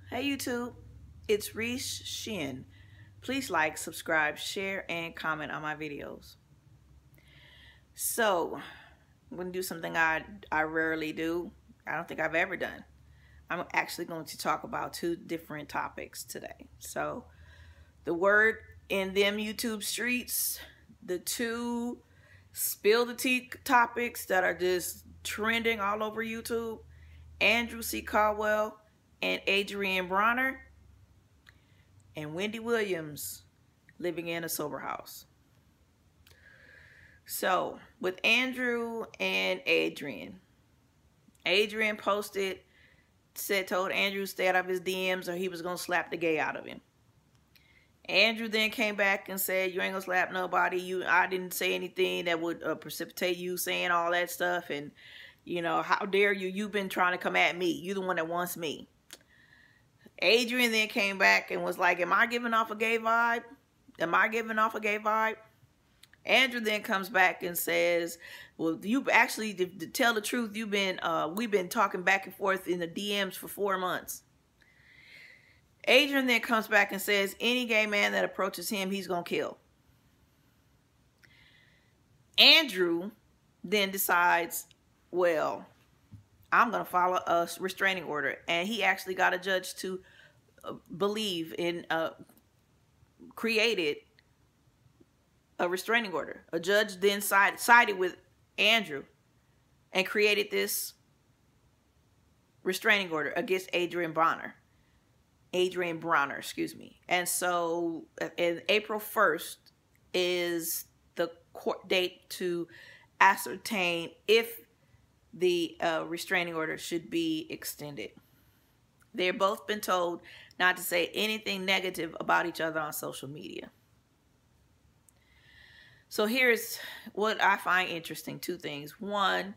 Hey YouTube, it's Reese Shin. Please like, subscribe, share, and comment on my videos. So, I'm going to do something I rarely do. I don't think I've ever done. I'm actually going to talk about two different topics today. So, the word in them YouTube streets, the two spill the tea topics that are just trending all over YouTube, Andrew C. Caldwell and Adrien Broner, and Wendy Williams living in a sober house. So, with Andrew and Adrien posted, told Andrew to stay out of his DMs or he was going to slap the gay out of him. Andrew then came back and said, you ain't going to slap nobody. I didn't say anything that would precipitate you saying all that stuff. And, you know, how dare you? You've been trying to come at me. You're the one that wants me. Adrien then came back and was like, am I giving off a gay vibe? Am I giving off a gay vibe? Andrew then comes back and says, well, you actually, to tell the truth, we've been talking back and forth in the DMs for 4 months. Adrien then comes back and says, any gay man that approaches him, he's going to kill. Andrew then decides, well, I'm going to follow a restraining order. And he actually got a judge to believe in, created a restraining order. A judge then sided with Andrew and created this restraining order against Adrien Broner, excuse me. And so in April 1st is the court date to ascertain if the restraining order should be extended. They've both been told not to say anything negative about each other on social media. So here's what I find interesting. Two things. One,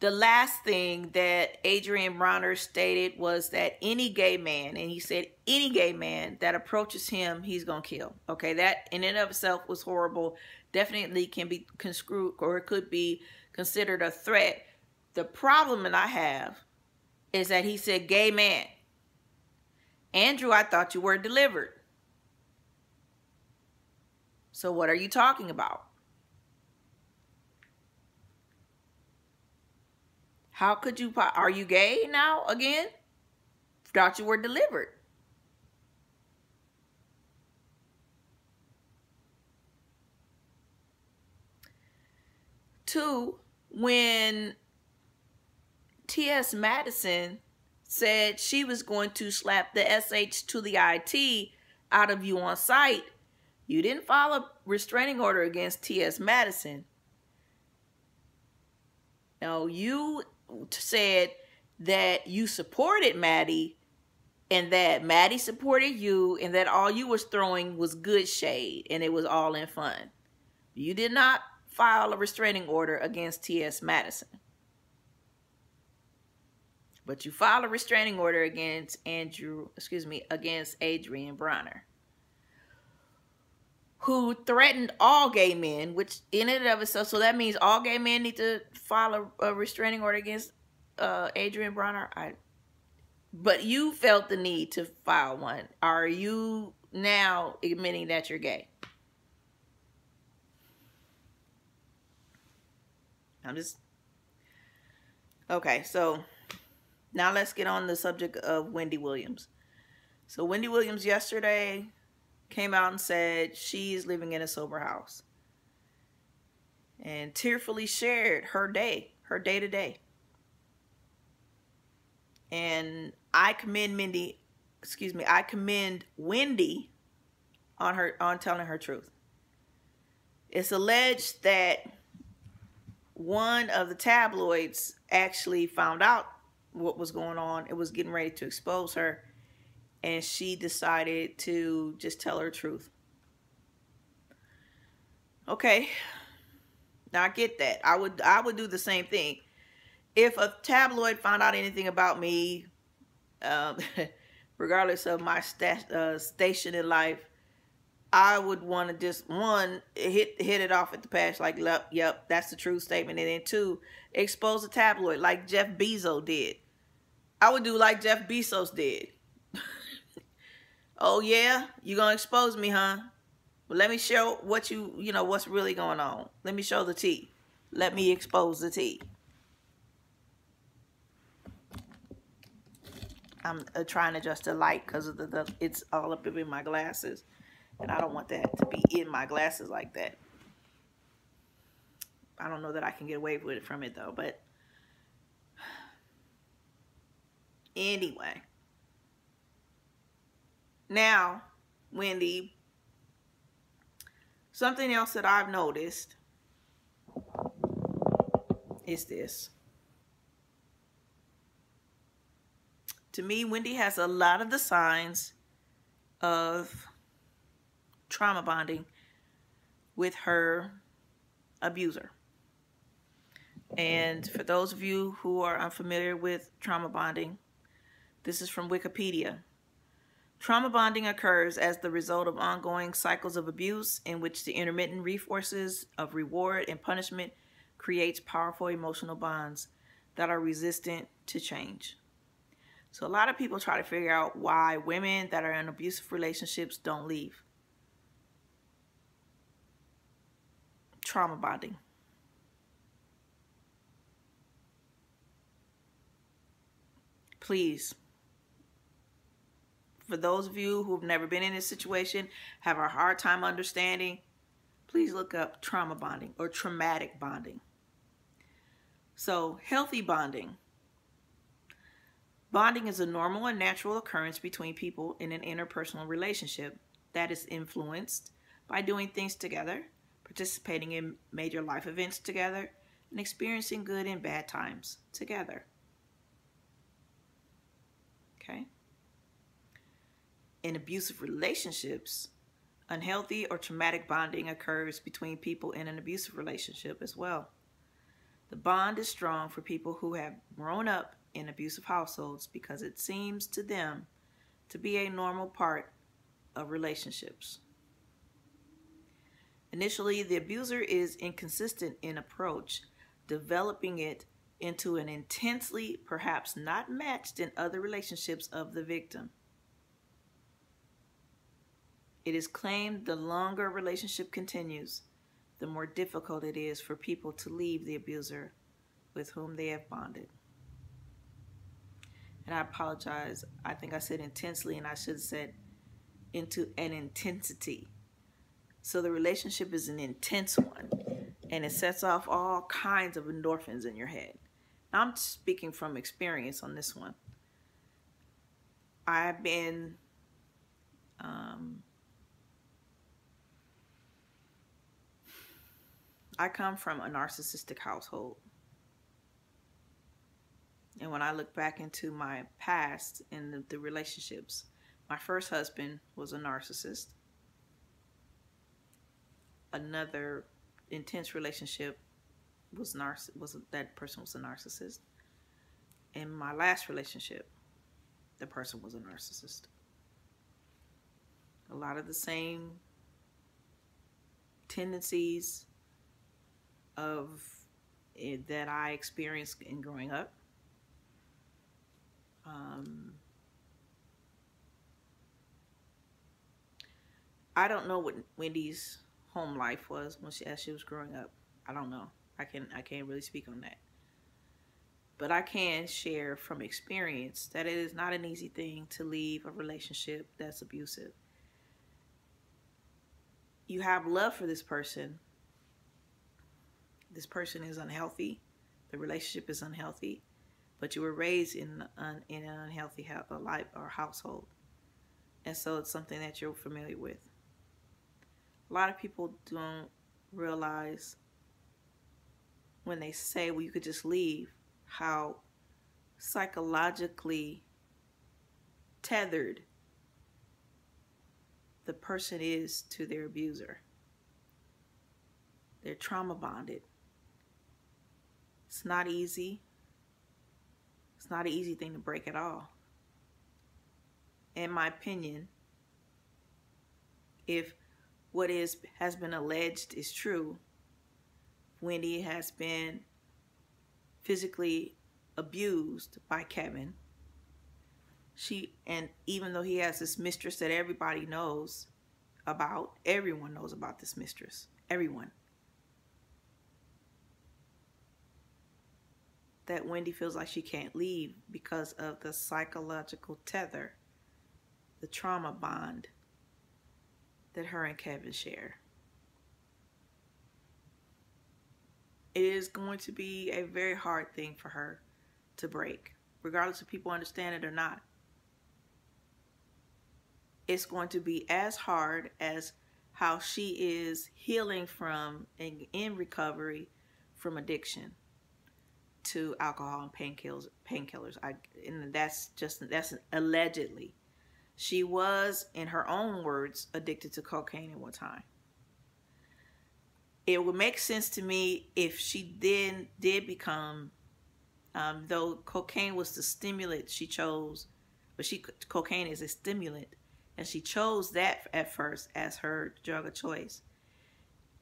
the last thing that Adrien Broner stated was that any gay man, and he said any gay man that approaches him, he's going to kill. Okay, that in and of itself was horrible. Definitely can be construed, or it could be considered a threat. The problem that I have is that he said gay man. Andrew, I thought you were delivered. So what are you talking about? How could you, are you gay now again? Thought you were delivered. Two, when T.S. Madison said she was going to slap the S.H. to the I.T. out of you on sight, you didn't file a restraining order against T.S. Madison. No, you said that you supported Maddie and that Maddie supported you and that all you was throwing was good shade and it was all in fun. You did not file a restraining order against T.S. Madison. But you filed a restraining order against against Adrien Broner, who threatened all gay men, which in and of itself, so that means all gay men need to file a restraining order against Adrien Broner. But you felt the need to file one. Are you now admitting that you're gay? Okay, so now let's get on the subject of Wendy Williams. So Wendy Williams yesterday came out and said she's living in a sober house and tearfully shared her day to day. And I commend Wendy on telling her truth. It's alleged that one of the tabloids actually found out what was going on. It was getting ready to expose her, and she decided to just tell her truth. Okay, now I get that. I would do the same thing. If a tabloid found out anything about me, regardless of my station in life, I would want to just, one, hit it off at the pass, like, yep, that's the true statement. And then two, expose the tabloid like Jeff Bezos did. I would do like Jeff Bezos did. Oh yeah, you gonna expose me, huh? Well, let me show what what's really going on. Let me show the tea. Let me expose the tea. I'm trying to adjust the light because of it's all up in my glasses. And I don't want that to be in my glasses like that. I don't know that I can get away with it from it though, but anyway. Now, Wendy, something else that I've noticed is this. To me, Wendy has a lot of the signs of trauma bonding with her abuser. And for those of you who are unfamiliar with trauma bonding, this is from Wikipedia. Trauma bonding occurs as the result of ongoing cycles of abuse in which the intermittent reforces of reward and punishment creates powerful emotional bonds that are resistant to change. So a lot of people try to figure out why women that are in abusive relationships don't leave. Trauma bonding. Please, for those of you who've never been in this situation, have a hard time understanding, please look up trauma bonding or traumatic bonding. So, healthy bonding. Bonding is a normal and natural occurrence between people in an interpersonal relationship that is influenced by doing things together, participating in major life events together, and experiencing good and bad times together. Okay? In abusive relationships, unhealthy or traumatic bonding occurs between people in an abusive relationship as well. The bond is strong for people who have grown up in abusive households because it seems to them to be a normal part of relationships. Initially, the abuser is inconsistent in approach, developing it into an intensely, perhaps not matched in other relationships of the victim. It is claimed the longer a relationship continues, the more difficult it is for people to leave the abuser with whom they have bonded. And I apologize, I think I said intensely and I should have said into an intensity. So the relationship is an intense one and it sets off all kinds of endorphins in your head. Now, I'm speaking from experience on this one. I've been I come from a narcissistic household. And when I look back into my past and the relationships, my first husband was a narcissist. Another intense relationship that person was a narcissist. In my last relationship, the person was a narcissist. A lot of the same tendencies that I experienced in growing up. I don't know what Wendy's home life was as she was growing up. I don't know. I can't really speak on that. But I can share from experience that it is not an easy thing to leave a relationship that's abusive. You have love for this person. This person is unhealthy. The relationship is unhealthy. But you were raised in an unhealthy life or household. And so it's something that you're familiar with. A lot of people don't realize when they say, well, you could just leave, how psychologically tethered the person is to their abuser. They're trauma bonded. It's not easy. It's not an easy thing to break at all. In my opinion, if what has been alleged is true. Wendy has been physically abused by Kevin. And even though he has this mistress that everybody knows about, everyone knows about this mistress. Everyone. That Wendy feels like she can't leave because of the psychological tether, the trauma bond that her and Kevin share. It is going to be a very hard thing for her to break, regardless if people understand it or not. It's going to be as hard as how she is healing from and in recovery from addiction to alcohol and painkillers. And that's allegedly. She was, in her own words, addicted to cocaine at one time. It would make sense to me if she did become, though cocaine was the stimulant she chose, but cocaine is a stimulant, and she chose that at first as her drug of choice.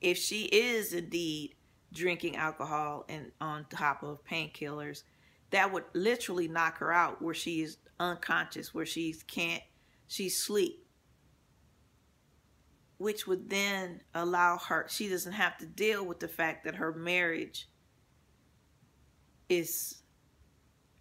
If she is indeed drinking alcohol and on top of painkillers, that would literally knock her out where she is unconscious, where she's asleep, which would then allow her, she doesn't have to deal with the fact that her marriage is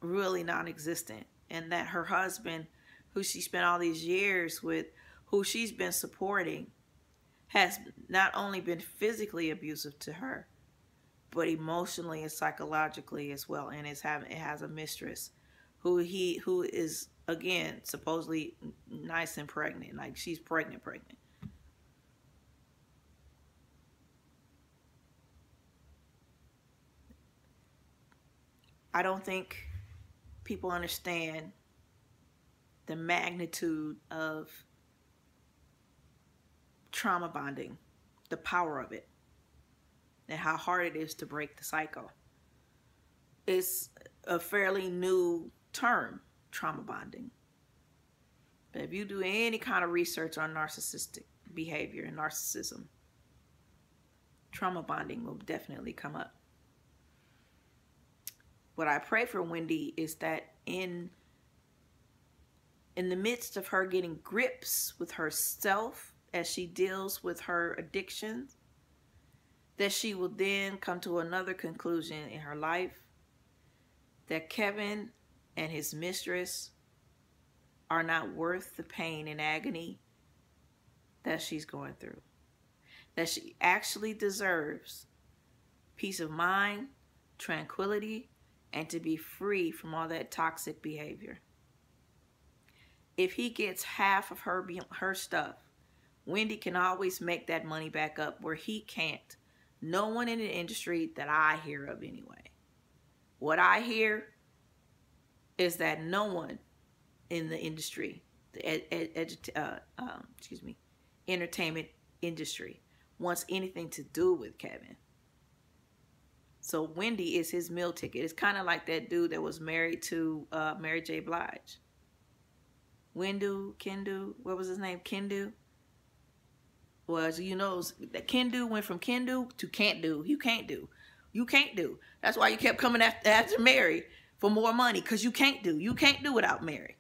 really non-existent, and that her husband, who she spent all these years with, who she's been supporting, has not only been physically abusive to her, but emotionally and psychologically as well. And it has a mistress who is, again, supposedly nice and pregnant, like she's pregnant. I don't think people understand the magnitude of trauma bonding, the power of it, and how hard it is to break the cycle. It's a fairly new term, trauma bonding. But if you do any kind of research on narcissistic behavior and narcissism, trauma bonding will definitely come up. What I pray for Wendy is that in the midst of her getting grips with herself as she deals with her addictions, that she will then come to another conclusion in her life, that Kevin and his mistress are not worth the pain and agony that she's going through. That she actually deserves peace of mind, tranquility, and to be free from all that toxic behavior. If he gets half of her stuff, Wendy can always make that money back up where he can't. No one in the industry that I hear of anyway. What I hear is that no one in the industry, the entertainment industry, wants anything to do with Kevin. So Wendy is his meal ticket. It's kind of like that dude that was married to Mary J. Blige. Kendu, what was his name? Kendu? Was, that Kendu went from Kendu to can't do. You can't do. You can't do. That's why you kept coming after Mary for more money, because you can't do. You can't do without Mary.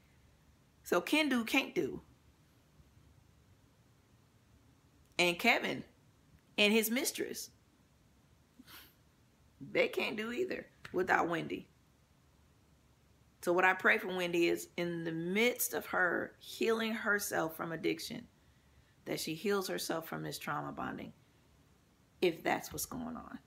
So Kendu can't do. And Kevin and his mistress, they can't do either without Wendy. So what I pray for Wendy is, in the midst of her healing herself from addiction, that she heals herself from this trauma bonding, if that's what's going on.